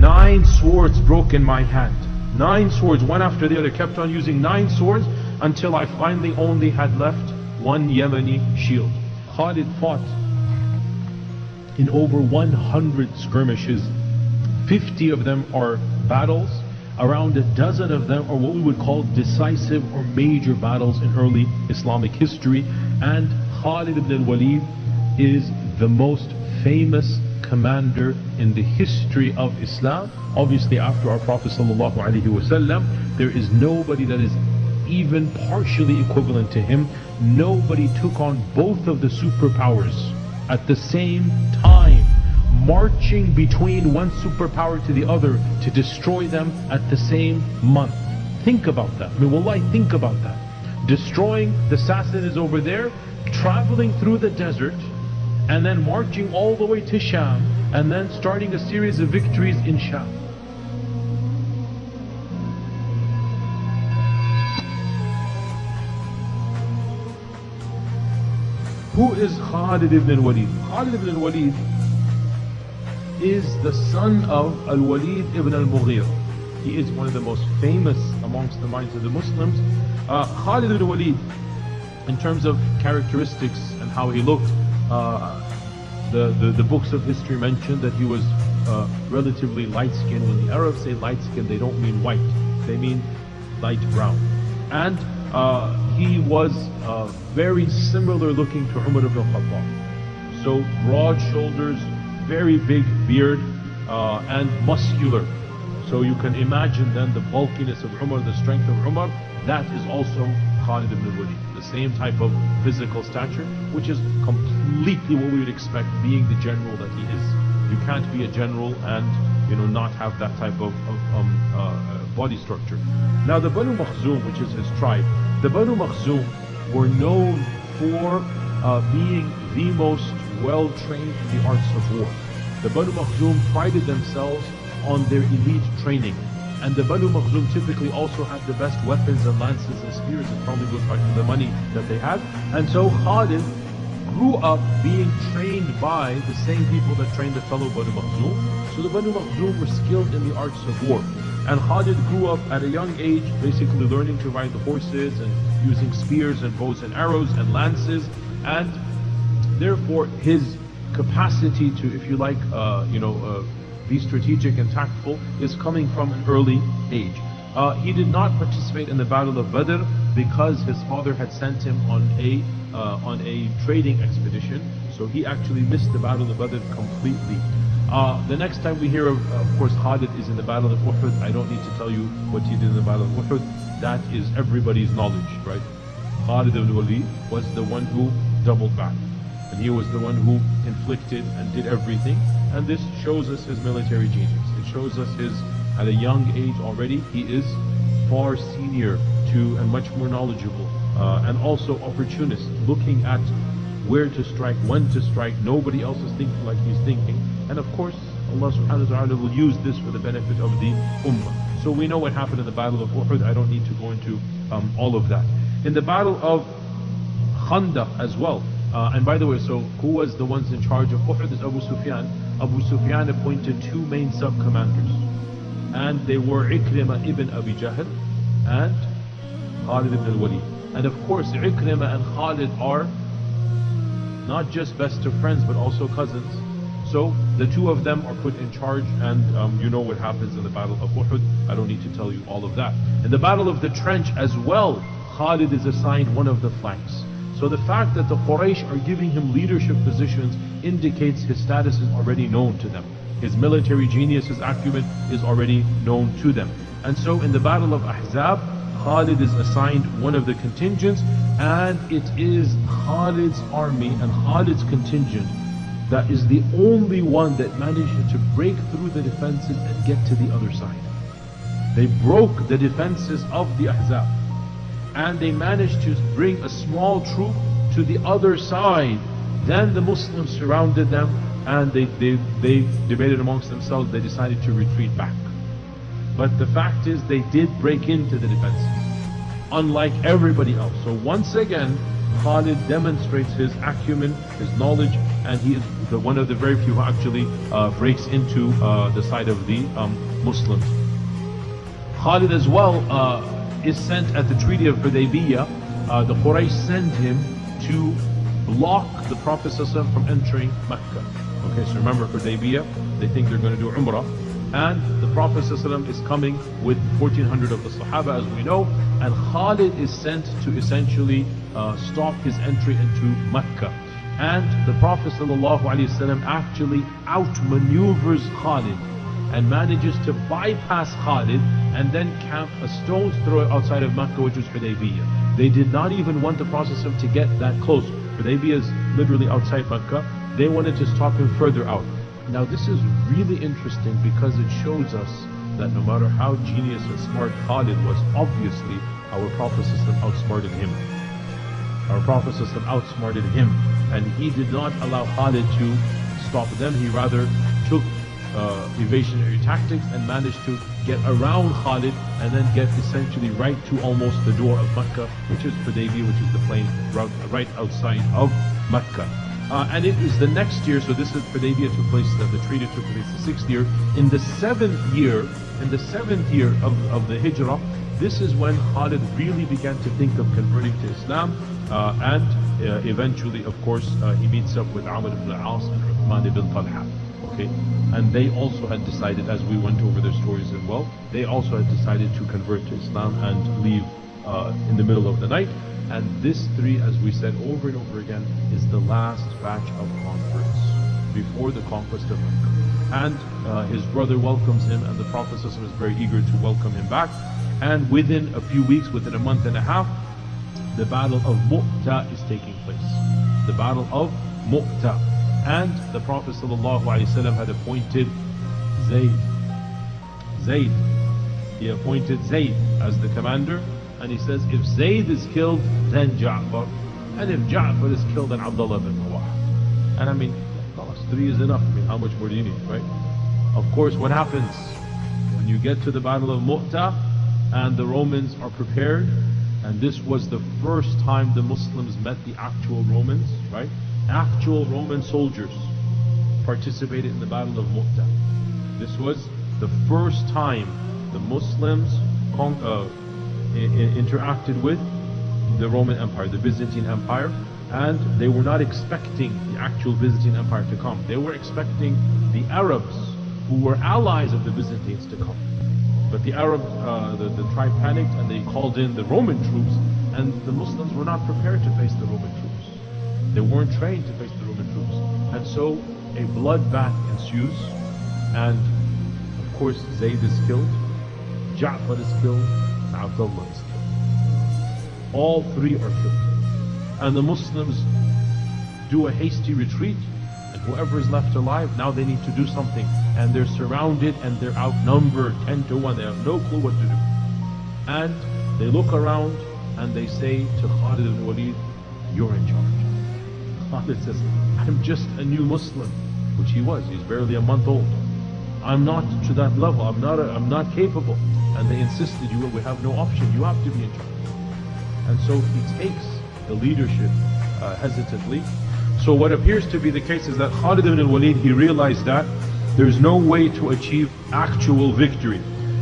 9 swords broke in my hand. 9 swords, one after the other, kept on using 9 swords until I finally only had left 1 Yemeni shield. Khalid fought in over 100 skirmishes. 50 of them are battles. Around a dozen of them are what we would call decisive or major battles in early Islamic history. And Khalid ibn al-Walid is the most famous commander in the history of Islam. Obviously, after our Prophet ﷺ, there is nobody that is even partially equivalent to him. Nobody took on both of the superpowers at the same time, marching between one superpower to the other to destroy them at the same month. Think about that. I mean, wallahi, think about that. Destroying the Sassanids over there, traveling through the desert, and then marching all the way to Sham, and then starting a series of victories in Sham. Who is Khalid ibn al-Walid? Khalid ibn al-Walid is the son of al-Walid ibn al-Mughira. He is one of the most famous amongst the minds of the Muslims. Khalid ibn al-Walid, in terms of characteristics and how he looked, the books of history mention that he was relatively light-skinned. When the Arabs say light-skinned, they don't mean white, they mean light brown. And he was very similar looking to Umar ibn al-Khattab. So broad shoulders, very big beard, and muscular. So you can imagine then the bulkiness of Umar, the strength of Umar. That is also Khalid ibn al-Walid. The same type of physical stature, which is completely what we would expect being the general that he is. You can't be a general and not have that type of body structure. Now the Banu Makhzum, which is his tribe, the Banu Makhzum were known for being the most well-trained in the arts of war. The Banu Makhzum prided themselves on their elite training. And the Banu Makhzum typically also had the best weapons and lances and spears. It probably goes back to the money that they had. And so Khalid grew up being trained by the same people that trained the fellow Banu Makhzum. So the Banu Makhzum were skilled in the arts of war. And Khalid grew up at a young age, basically learning to ride the horses and using spears and bows and arrows and lances. And therefore his capacity to, if you like, be strategic and tactful is coming from an early age. He did not participate in the Battle of Badr because his father had sent him on a trading expedition. So he actually missed the Battle of Badr completely. The next time we hear of course, Khalid is in the Battle of Uhud. I don't need to tell you what he did in the Battle of Uhud. That is everybody's knowledge, right? Khalid ibn Walid was the one who doubled back. And he was the one who inflicted and did everything. And this shows us his military genius. It shows us at a young age already, he is far senior to and much more knowledgeable. And also opportunist, looking at where to strike, when to strike. Nobody else is thinking like he's thinking. And of course, Allah subhanahu wa ta'ala will use this for the benefit of the ummah. So we know what happened in the Battle of Uhud. I don't need to go into all of that. In the Battle of Khandaq as well, and by the way, so who was the ones in charge of Uhud is Abu Sufyan. Abu Sufyan appointed 2 main sub-commanders. And they were Ikrimah ibn Abi Jahl and Khalid ibn al-Walid. And of course, Ikrimah and Khalid are not just best of friends, but also cousins. So the 2 of them are put in charge, and you know what happens in the Battle of Uhud. I don't need to tell you all of that. In the Battle of the Trench as well, Khalid is assigned one of the flanks. So the fact that the Quraysh are giving him leadership positions indicates his status is already known to them. His military genius, his acumen is already known to them. And so in the Battle of Ahzab, Khalid is assigned one of the contingents, and it is Khalid's army and Khalid's contingent that is the only one that managed to break through the defenses and get to the other side. They broke the defenses of the Ahzab, and they managed to bring a small troop to the other side. Then the Muslims surrounded them, and they debated amongst themselves. They decided to retreat back. But the fact is, they did break into the defenses, unlike everybody else. So once again, Khalid demonstrates his acumen, his knowledge, and he is one of the very few who actually breaks into the side of the Muslims. Khalid as well is sent at the Treaty of Hudaybiyah. The Quraysh send him to block the Prophet ﷺ from entering Mecca. Okay, so remember Hudaybiyah, they think they're going to do Umrah. And the Prophet ﷺ is coming with 1400 of the Sahaba, as we know, and Khalid is sent to essentially stop his entry into Mecca. And the Prophet ﷺ actually outmaneuvers Khalid and manages to bypass Khalid and then camp a stone's throw outside of Mecca, which was Hudaybiyah. They did not even want the Prophet ﷺ to get that close. Hudaybiyah is literally outside Mecca. They wanted to stop him further out. Now this is really interesting because it shows us that no matter how genius and smart Khalid was, obviously our Prophet ﷺ outsmarted him. Our Prophet ﷺ outsmarted him, and he did not allow Khalid to stop them. He rather took evasionary tactics and managed to get around Khalid and then get essentially right to almost the door of Mecca, which is Hudaybiyah, which is the plain right outside of Mecca. And it was the next year, so this is Hudaybiyah took place, the treaty took place the 6th year. In the 7th year of the Hijrah, this is when Khalid really began to think of converting to Islam, and eventually, of course, he meets up with Amr ibn al-As and Uthman ibn Talha. Okay, and they also had decided, as we went over their stories as well, they also had decided to convert to Islam and leave in the middle of the night. And this three, as we said over and over again, is the last batch of converts before the conquest of Mecca. And his brother welcomes him, and the Prophet ﷺ is very eager to welcome him back. And within a few weeks, within a month and a half, the Battle of Mu'tah is taking place. The Battle of Mu'tah. And the Prophet ﷺ had appointed Zayd. He appointed Zayd as the commander. And he says, if Zayd is killed, then Ja'far. And if Ja'far is killed, then Abdullah bin Rawah. And I mean, 3 is enough. I mean, how much more do you need, right? Of course, what happens when you get to the Battle of Mu'tah and the Romans are prepared, and this was the first time the Muslims met the actual Romans, right? Actual Roman soldiers participated in the Battle of Mu'tah. This was the first time the Muslims interacted with the Roman Empire, the Byzantine Empire, and they were not expecting the actual Byzantine Empire to come. They were expecting the Arabs, who were allies of the Byzantines, to come. But the Arab, the tribe panicked and they called in the Roman troops, and the Muslims were not prepared to face the Roman troops. They weren't trained to face the Roman troops. And so a bloodbath ensues, and of course Zayd is killed, Ja'far is killed, Abdullah is killed. All 3 are killed. And the Muslims do a hasty retreat, and whoever is left alive, now they need to do something. And they're surrounded and they're outnumbered 10 to 1. They have no clue what to do. And they look around and they say to Khalid ibn Walid, you're in charge. Khalid says, I'm just a new Muslim, which he was. He's barely a month old. I'm not to that level. I'm not capable. And they insisted, we have no option. You have to be in charge. And so he takes the leadership hesitantly. So what appears to be the case is that Khalid ibn al-Walid, he realized that there's no way to achieve actual victory,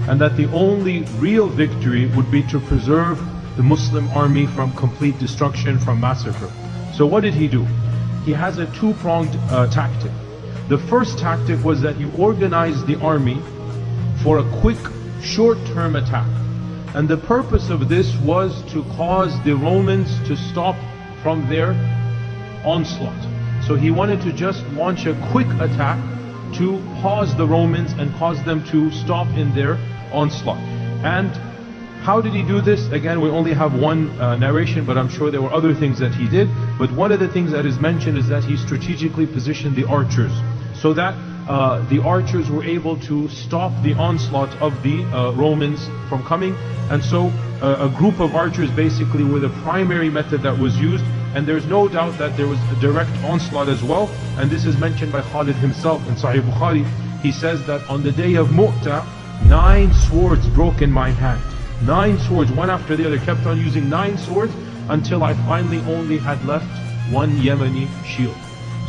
and that the only real victory would be to preserve the Muslim army from complete destruction, from massacre. So what did he do? He has a 2-pronged tactic. The first tactic was that he organized the army for a quick, short-term attack. And the purpose of this was to cause the Romans to stop from their onslaught. So he wanted to just launch a quick attack to pause the Romans and cause them to stop in their onslaught. And how did he do this? Again, we only have one narration, but I'm sure there were other things that he did. But one of the things that is mentioned is that he strategically positioned the archers, so that the archers were able to stop the onslaught of the Romans from coming. And so a group of archers basically were the primary method that was used. And there's no doubt that there was a direct onslaught as well. And this is mentioned by Khalid himself in Sahih Bukhari. He says that on the day of Mu'tah, 9 swords broke in my hand. 9 swords, one after the other, kept on using 9 swords. until I finally only had left one Yemeni shield.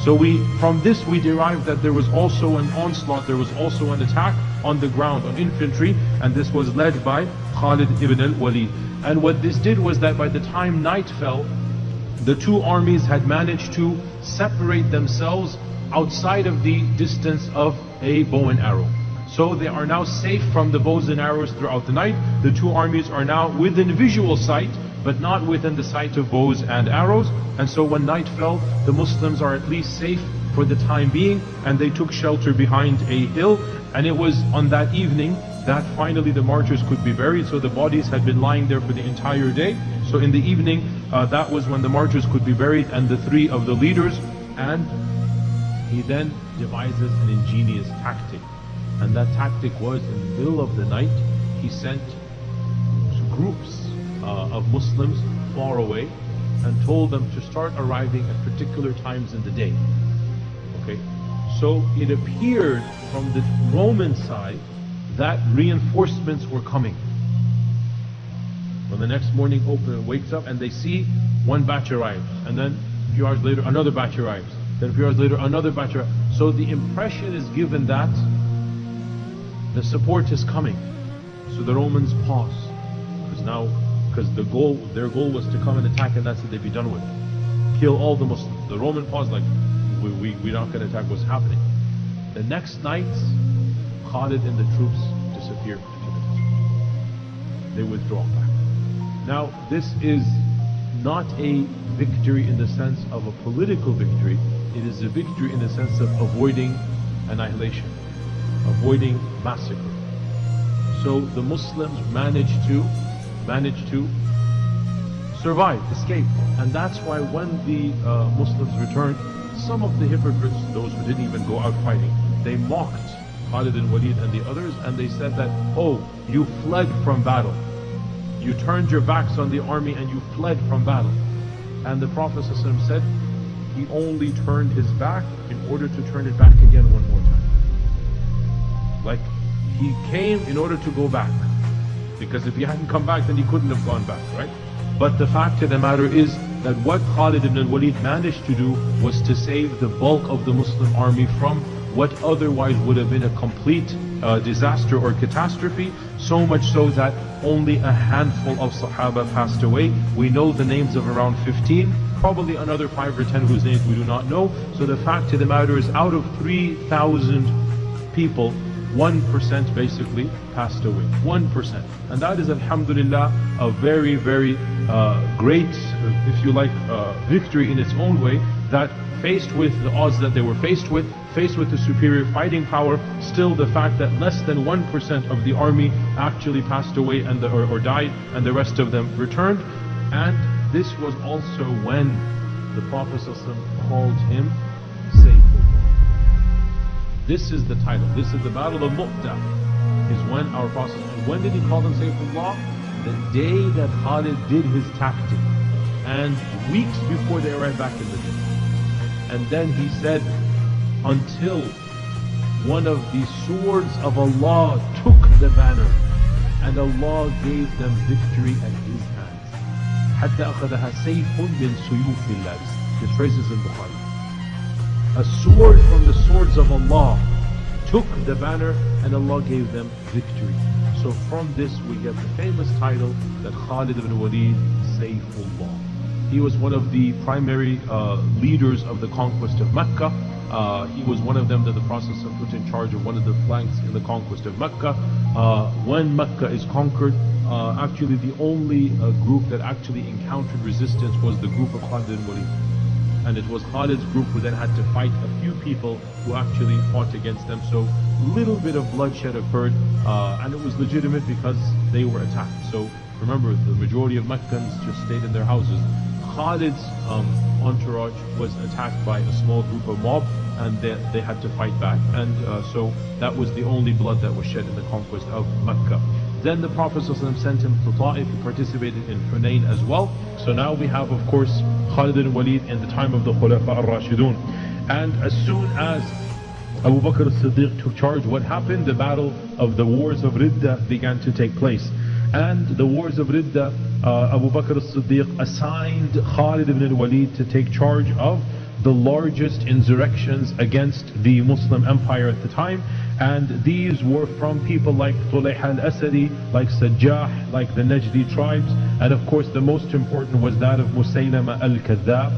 So from this we derive that there was also an onslaught, there was also an attack on the ground, on infantry, and this was led by Khalid ibn al-Walid. And what this did was that by the time night fell, the two armies had managed to separate themselves outside of the distance of a bow and arrow. So they are now safe from the bows and arrows throughout the night. The two armies are now within visual sight, but not within the sight of bows and arrows. And so when night fell, the Muslims are at least safe for the time being, and they took shelter behind a hill. And it was on that evening that finally the martyrs could be buried. So the bodies had been lying there for the entire day. So in the evening, that was when the martyrs could be buried, and the three of the leaders. And he then devises an ingenious tactic. And that tactic was, in the middle of the night, he sent groups of Muslims far away and told them to start arriving at particular times in the day. Okay, so it appeared from the Roman side that reinforcements were coming. When the next morning wakes up and they see one batch arrives, and then a few hours later another batch arrives, then a few hours later another batch arrives. So the impression is given that the support is coming. So the Romans pause, because their goal was to come and attack, and that's it, they'd be done with it. Kill all the Muslims. The Roman paused, like, we're not going to attack, what's happening? The next night, Khalid and the troops disappear into the desert. They withdraw back. Now, this is not a victory in the sense of a political victory. It is a victory in the sense of avoiding annihilation, avoiding massacre. So the Muslims managed to survive, escape. And that's why when the Muslims returned, some of the hypocrites, those who didn't even go out fighting, they mocked Khalid ibn Walid and the others, and they said that, oh, you fled from battle. You turned your backs on the army and you fled from battle. And the Prophet ﷺ said, he only turned his back in order to turn it back again one more time. Like, he came in order to go back. Because if he hadn't come back, then he couldn't have gone back, right? But the fact of the matter is that what Khalid ibn al-Walid managed to do was to save the bulk of the Muslim army from what otherwise would have been a complete disaster or catastrophe, so much so that only a handful of Sahaba passed away. We know the names of around 15, probably another 5 or 10 whose names we do not know. So the fact of the matter is, out of 3,000 people, 1% basically passed away. 1%. And that is, alhamdulillah, a very, very great, if you like, victory in its own way, that faced with the odds that they were faced with the superior fighting power, still the fact that less than 1% of the army actually passed away and or died, and the rest of them returned. And this was also when the Prophet ﷺ called him Sayfullah. This is the title. This is the Battle of Mu'tah, is when our Prophet, and when did he call them Sayfullah? The day that Khalid did his tactic, and weeks before they arrived back in the city. And then he said, until one of the swords of Allah took the banner, and Allah gave them victory at his hands. حَتَّى أَخَذَهَا سَيْفٌ مِّن سُيُوفِ اللَّهِ. This phrase is in Bukhari. A sword from the swords of Allah took the banner, and Allah gave them victory. So from this we get the famous title that Khalid ibn Walid, Sayfullah. He was one of the primary leaders of the conquest of Mecca. He was one of them that the Prophet put in charge of one of the flanks in the conquest of Mecca. When Mecca is conquered, actually the only group that actually encountered resistance was the group of Khalid ibn Walid. And it was Khalid's group who then had to fight a few people who actually fought against them. So little bit of bloodshed occurred, and it was legitimate because they were attacked. So remember, the majority of Meccans just stayed in their houses. Khalid's entourage was attacked by a small group of mob, and they had to fight back. And so that was the only blood that was shed in the conquest of Mecca. Then the Prophet ﷺ sent him to Ta'if. He participated in Hunayn as well. So now we have, of course, Khalid ibn Walid in the time of the Khulafa al-Rashidun. And as soon as Abu Bakr as-Siddiq took charge, what happened? The battle of the wars of Ridda began to take place. And the wars of Ridda, Abu Bakr as-Siddiq assigned Khalid ibn al-Walid to take charge of the largest insurrections against the Muslim empire at the time. And these were from people like Tulayh al-Asadi, like Sajjah, like the Najdi tribes. And of course the most important was that of Musaylama al-Kadhab.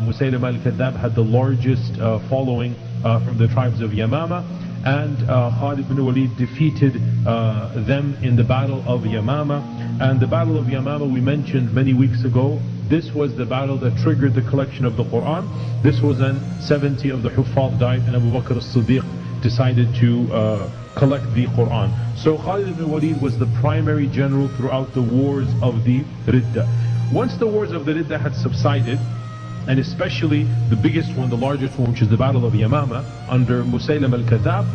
Musaylama al-Kadhab had the largest following from the tribes of Yamama. And Khalid ibn Walid defeated them in the battle of Yamama. And the battle of Yamama we mentioned many weeks ago. This was the battle that triggered the collection of the Qur'an. This was when 70 of the Huffaz died and Abu Bakr as-Siddiq decided to collect the Qur'an. So Khalid ibn Walid was the primary general throughout the wars of the Ridda. Once the wars of the Ridda had subsided, and especially the biggest one, the largest one, which is the battle of Yamama under Musaylam al-Kadhab,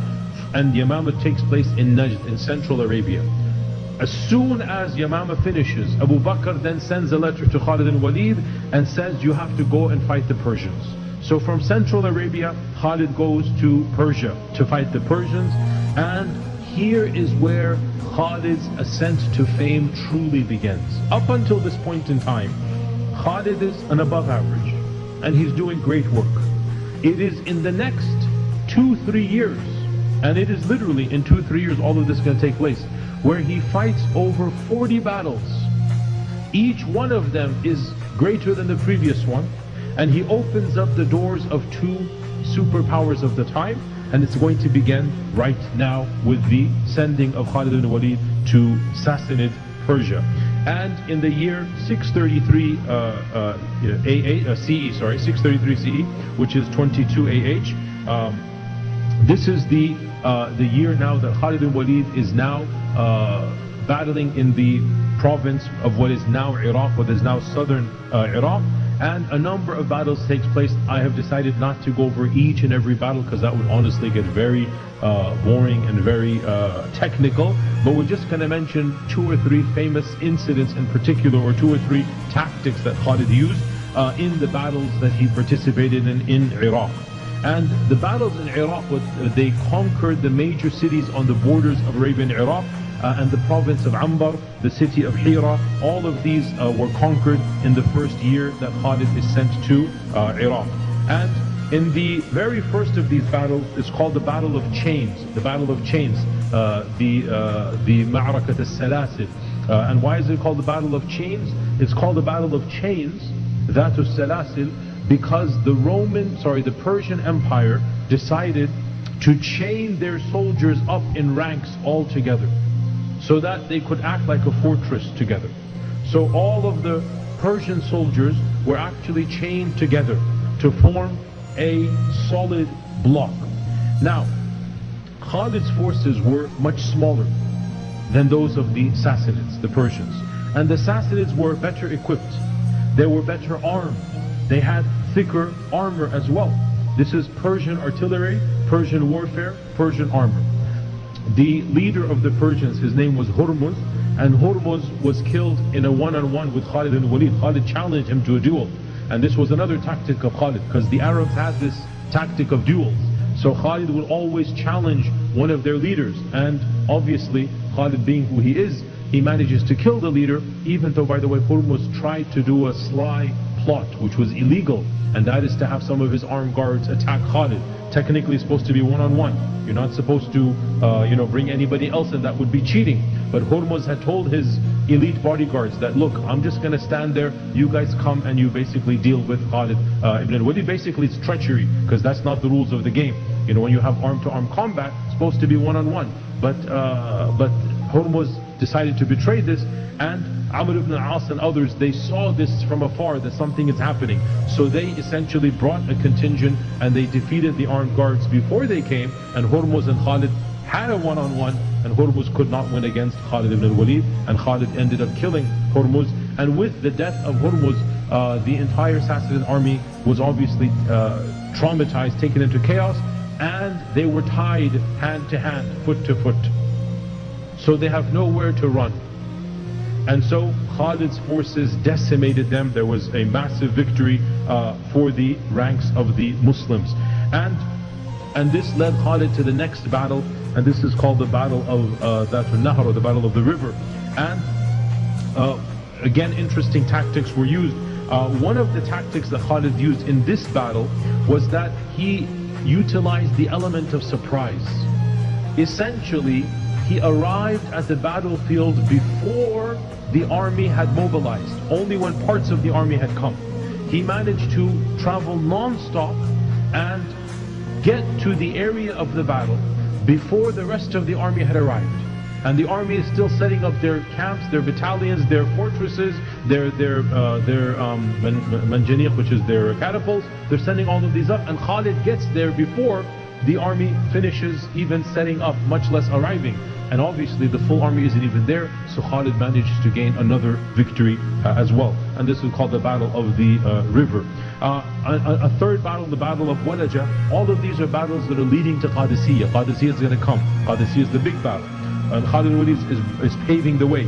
and Yamama takes place in Najd, in central Arabia. As soon as Yamama finishes, Abu Bakr then sends a letter to Khalid ibn Walid and says, you have to go and fight the Persians. So from central Arabia, Khalid goes to Persia to fight the Persians, and here is where Khalid's ascent to fame truly begins. Up until this point in time, Khalid is an above average, and he's doing great work. It is in the next 2-3 years, and it is literally in 2-3 years all of this is going to take place, where he fights over 40 battles. Each one of them is greater than the previous one, and he opens up the doors of 2 superpowers of the time, and it's going to begin right now with the sending of Khalid ibn Walid to Sassanid Persia. And in the year 633 CE, 633 CE, which is 22 AH, this is the year now that Khalid ibn Walid is now battling in the province of what is now Iraq, what is now southern Iraq. And a number of battles takes place. I have decided not to go over each and every battle because that would honestly get very boring and very technical. But we're just going to mention 2 or 3 famous incidents in particular, or 2 or 3 tactics that Khalid used in the battles that he participated in Iraq. And the battles in Iraq, they conquered the major cities on the borders of Arabia and Iraq, and the province of Anbar, the city of Hira. All of these were conquered in the first year that Khalid is sent to Iraq. And in the very first of these battles, it's called the Battle of Chains. The Battle of Chains, the Ma'rakat al-Salasil. And why is it called the Battle of Chains? It's called the Battle of Chains, That al-Salasil, because the Persian Empire decided to chain their soldiers up in ranks all together, so that they could act like a fortress together. So all of the Persian soldiers were actually chained together to form a solid block. Now, Khalid's forces were much smaller than those of the Sassanids, the Persians. And the Sassanids were better equipped. They were better armed. They had thicker armor as well. This is Persian artillery, Persian warfare, Persian armor. The leader of the Persians, his name was Hurmuz, and Hurmuz was killed in a one-on-one with Khalid ibn Walid. Khalid challenged him to a duel, and this was another tactic of Khalid, because the Arabs had this tactic of duels. So Khalid would always challenge one of their leaders, and obviously Khalid, being who he is, he manages to kill the leader, even though, by the way, Hurmuz tried to do a sly plot, which was illegal, and that is to have some of his armed guards attack Khalid. Technically it's supposed to be one-on-one. You're not supposed to bring anybody else in. That would be cheating. But Hurmuz had told his elite bodyguards that, look, I'm just going to stand there, you guys come and you basically deal with Khalid ibn al-Walid. Basically it's treachery, because that's not the rules of the game. You know, when you have arm-to-arm combat, it's supposed to be one-on-one. But Hurmuz decided to betray this, and Amr ibn al-As and others, they saw this from afar, that something is happening. So they essentially brought a contingent and they defeated the armed guards before they came, and Hurmuz and Khalid had a one-on-one, and Hurmuz could not win against Khalid ibn al-Walid, and Khalid ended up killing Hurmuz. And with the death of Hurmuz, the entire Sassanid army was obviously traumatized, taken into chaos, and they were tied hand to hand, foot to foot. So they have nowhere to run. And so Khalid's forces decimated them. There was a massive victory for the ranks of the Muslims. And this led Khalid to the next battle, and this is called the Battle of That al-Nahr, or the Battle of the River. And again, interesting tactics were used. One of the tactics that Khalid used in this battle was that he utilized the element of surprise. Essentially, he arrived at the battlefield before the army had mobilized, only when parts of the army had come. He managed to travel non-stop and get to the area of the battle before the rest of the army had arrived. And the army is still setting up their camps, their battalions, their fortresses, their manjaniq, which is their catapults. They're sending all of these up, and Khalid gets there before the army finishes even setting up, much less arriving. And obviously the full army isn't even there, so Khalid managed to gain another victory as well. And this is called the Battle of the River. A third battle, the Battle of Walaja. All of these are battles that are leading to Qadisiyah. Qadisiyah is going to come. Qadisiyah is the big battle. And Khalid al-Walid is paving the way.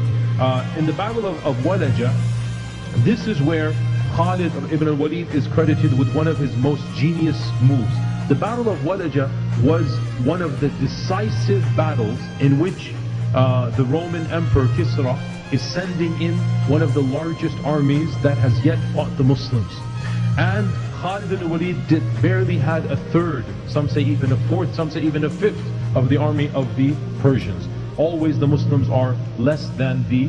In the Battle of Walaja, this is where Khalid ibn al-Walid is credited with one of his most genius moves. The Battle of Walaja was one of the decisive battles in which the Roman Emperor Kisra is sending in one of the largest armies that has yet fought the Muslims. And Khalid ibn al-Walid barely had a third, some say even a fourth, some say even a fifth of the army of the Persians. Always the Muslims are less than the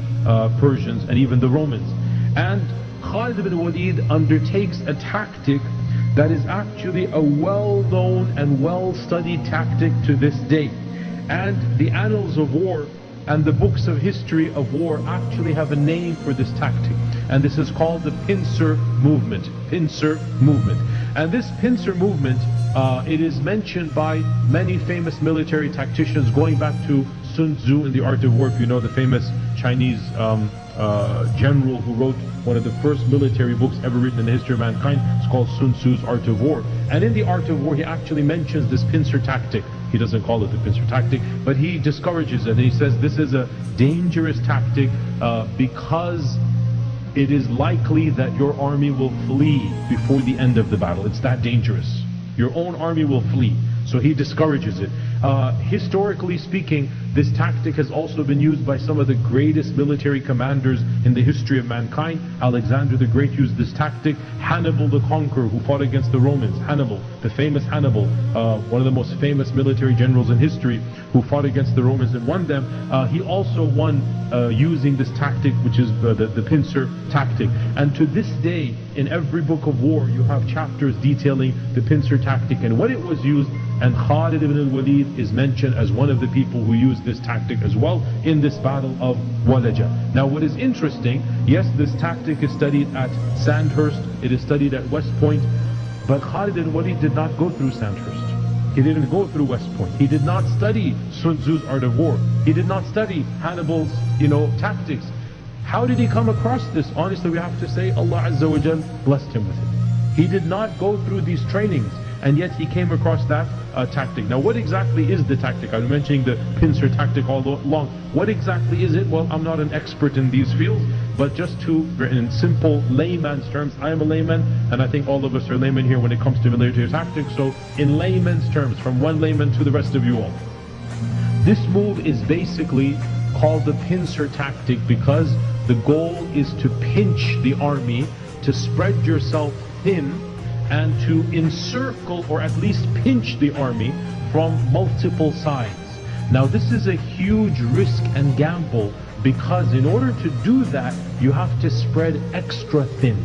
Persians and even the Romans. And Khalid ibn al-Walid undertakes a tactic that is actually a well-known and well-studied tactic to this day. And the annals of war and the books of history of war actually have a name for this tactic. And this is called the pincer movement. Pincer movement. And this pincer movement, it is mentioned by many famous military tacticians going back to Sun Tzu in The Art of War. If you know the famous Chinese general who wrote one of the first military books ever written in the history of mankind. It's called Sun Tzu's Art of War. And in The Art of War, he actually mentions this pincer tactic. He doesn't call it the pincer tactic, but he discourages it. And he says this is a dangerous tactic because it is likely that your army will flee before the end of the battle. It's that dangerous. Your own army will flee. So he discourages it. Historically speaking, this tactic has also been used by some of the greatest military commanders in the history of mankind. Alexander the Great used this tactic. Hannibal the Conqueror, who fought against the Romans. Hannibal, the famous Hannibal, one of the most famous military generals in history, who fought against the Romans and won them. He also won using this tactic, which is the pincer tactic. And to this day, in every book of war, you have chapters detailing the pincer tactic and what it was used. And Khalid ibn al-Walid is mentioned as one of the people who used this tactic as well in this Battle of Walaja. Now what is interesting, yes, this tactic is studied at Sandhurst, it is studied at West Point, but Khalid ibn al-Walid did not go through Sandhurst. He didn't go through West Point. He did not study Sun Tzu's Art of War. He did not study Hannibal's, tactics. How did he come across this? Honestly, we have to say Allah Azza wa Jal blessed him with it. He did not go through these trainings, and yet he came across that tactic. Now what exactly is the tactic? I was mentioning the pincer tactic all along. What exactly is it? Well, I'm not an expert in these fields, but just in simple layman's terms, I am a layman, and I think all of us are laymen here when it comes to military tactics. So in layman's terms, from one layman to the rest of you all, this move is basically called the pincer tactic because the goal is to pinch the army, to spread yourself thin, and to encircle or at least pinch the army from multiple sides. Now this is a huge risk and gamble because in order to do that, you have to spread extra thin.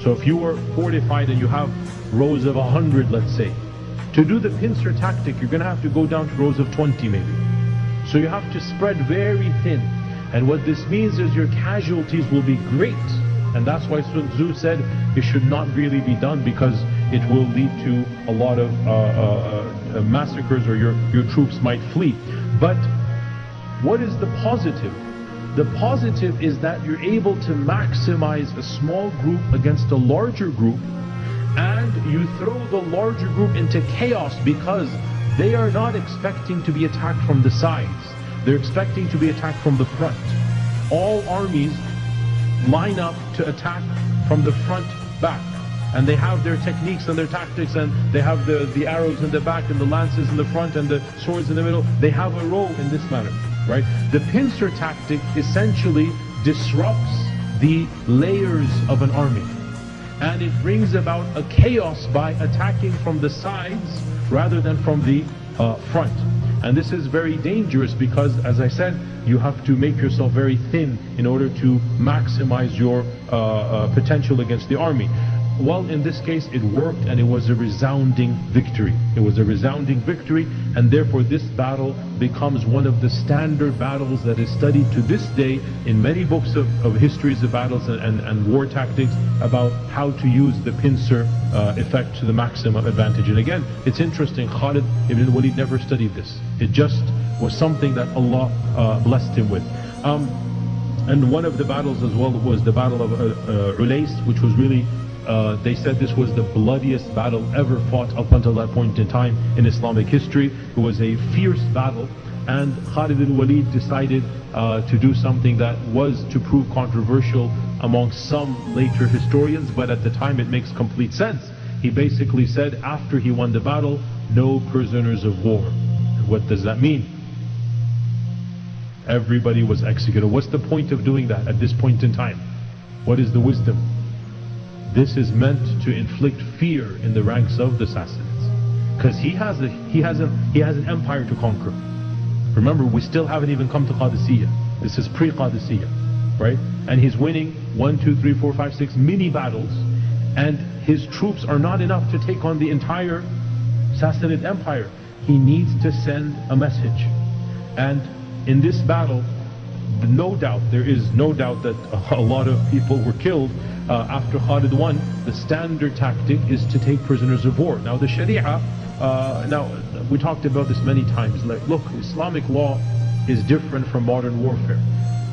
So if you are fortified and you have rows of 100, let's say, to do the pincer tactic, you're going to have to go down to rows of 20 maybe. So you have to spread very thin. And what this means is your casualties will be great. And that's why Sun Tzu said it should not really be done because it will lead to a lot of massacres, or your troops might flee. But what is the positive? The positive is that you're able to maximize a small group against a larger group, and you throw the larger group into chaos because they are not expecting to be attacked from the sides. They're expecting to be attacked from the front. All armies line up to attack from the front back, and they have their techniques and their tactics, and they have the arrows in the back and the lances in the front and the swords in the middle. They have a row in this manner. right? The pincer tactic essentially disrupts the layers of an army, and it brings about a chaos by attacking from the sides rather than from the front. And this is very dangerous because, as I said, you have to make yourself very thin in order to maximize your potential against the army. Well, in this case it worked, and it was a resounding victory. It was a resounding victory, and therefore this battle becomes one of the standard battles that is studied to this day in many books of histories of battles and war tactics, about how to use the pincer effect to the maximum advantage. And again, it's interesting, Khalid ibn Walid never studied this. It just was something that Allah blessed him with. And one of the battles as well was the battle of Ulais, which was really they said this was the bloodiest battle ever fought up until that point in time in Islamic history. It was a fierce battle, and Khalid ibn Walid decided to do something that was to prove controversial among some later historians, but at the time it makes complete sense. He basically said, after he won the battle, no prisoners of war. And what does that mean? Everybody was executed. What's the point of doing that at this point in time? What is the wisdom? This is meant to inflict fear in the ranks of the Sassanids, because he has an empire to conquer. Remember, we still haven't even come to Qadisiyah. This is pre-Qadisiyah, right? And he's winning 1, 2, 3, 4, 5, 6 mini battles, and his troops are not enough to take on the entire Sassanid empire. He needs to send a message. And in this battle, there is no doubt that a lot of people were killed. After Khalid won, the standard tactic is to take prisoners of war. Now the Sharia, now we talked about this many times, like, look, Islamic law is different from modern warfare.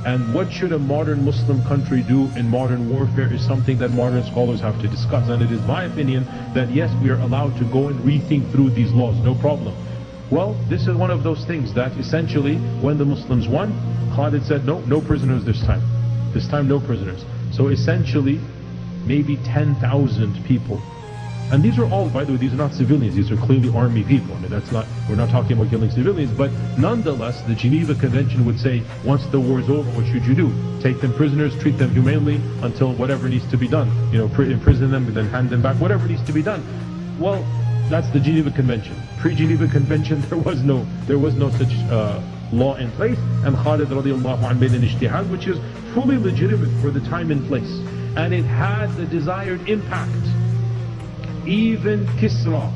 And what should a modern Muslim country do in modern warfare is something that modern scholars have to discuss. And it is my opinion that yes, we are allowed to go and rethink through these laws, no problem. Well, this is one of those things that essentially, when the Muslims won, Khalid said, no prisoners this time. This time, no prisoners. So essentially, maybe 10,000 people. And these are all, by the way, these are not civilians, these are clearly army people. I mean, we're not talking about killing civilians, but nonetheless, the Geneva Convention would say, once the war is over, what should you do? Take them prisoners, treat them humanely until whatever needs to be done. You know, imprison them, then hand them back, whatever needs to be done. Well, that's the Geneva Convention. Pre-Geneva Convention, there was no such law in place, and Khalid radiallahu anhu made an ijtihad which is fully legitimate for the time and place, and it had the desired impact. Even Kisra,